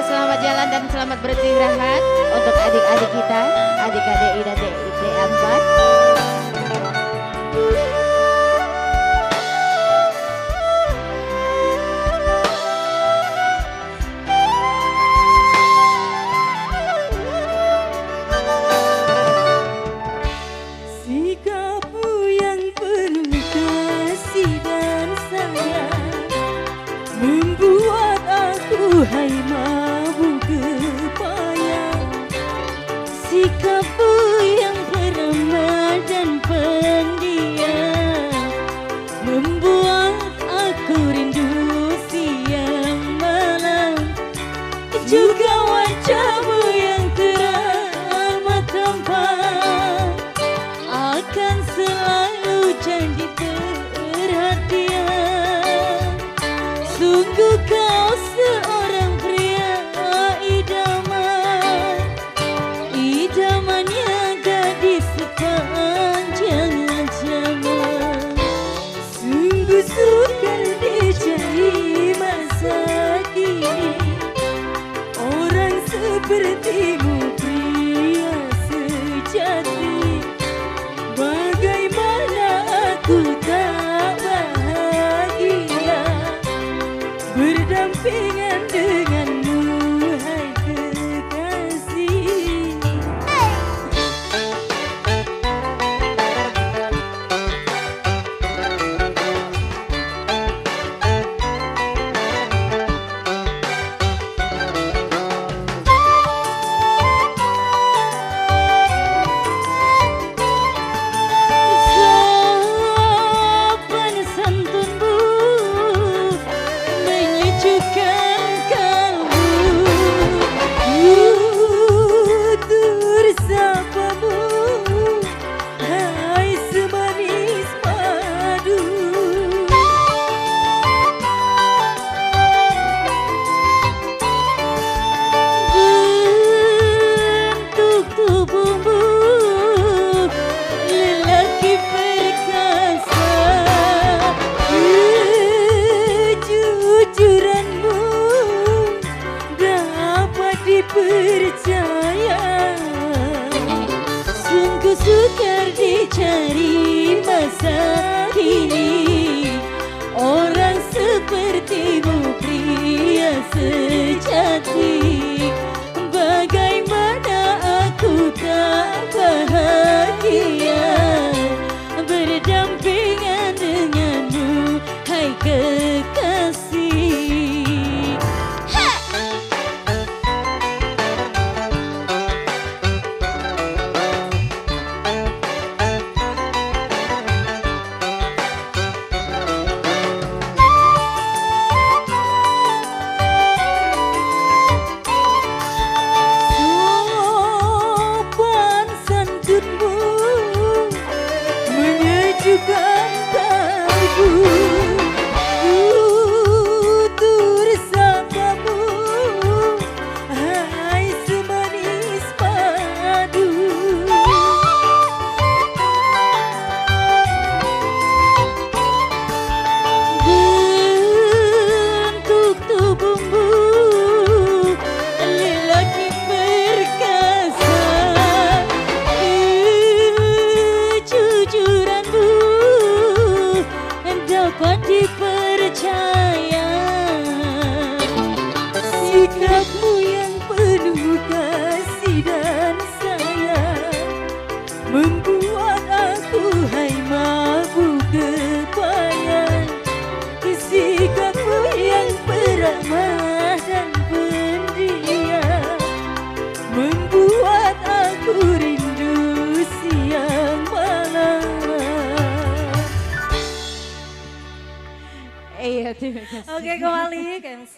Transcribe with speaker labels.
Speaker 1: selamat jalan dan selamat beristirahat untuk adik-adik kita, adik-adik Ida DIP4.
Speaker 2: Sikapmu yang penuh kasih dan sayang membuat aku hai mabuk kepayang. Sikapmu yang peramah dan pendiam membuat aku rindu siang malam. Juga wajahmu yang teramah tampan akan selalu jadi perhatian. Sungguh kau seorang pria idaman, idamannya gadis sepanjang zaman. Sungguh sukar dicari masa kini orang sepertimu, pria sejati. Bagaimana aku tak bahagia berdampingan denganmu, hai kekasih. Sopan santunmu menyejukkan kalbu, tutur sapamu hai semanis madu. Bentuk tubuhmu lelaki perkasa, kejujuranmu dapat dipercaya. Sungguh sukar dicari masa kini orang sepertimu, pria sejati. Bagaimana aku tak bahagia berdampingan denganmu, hai kekasih. Sopan santunmu menyejukkan kalbu, tutur sapamu hai semanis madu. Bentuk tubuhmu lelaki perkasa, kejujuranmu dapat dipercaya. Sikapmu yang penuh kasih dan sayang membuat aku hai mabuk kepayang. Sikapmu yang peramah dan pendiam membuat aku rindu siang malam.
Speaker 1: Iya, terima kasih.
Speaker 2: Oke, kembali ke MC.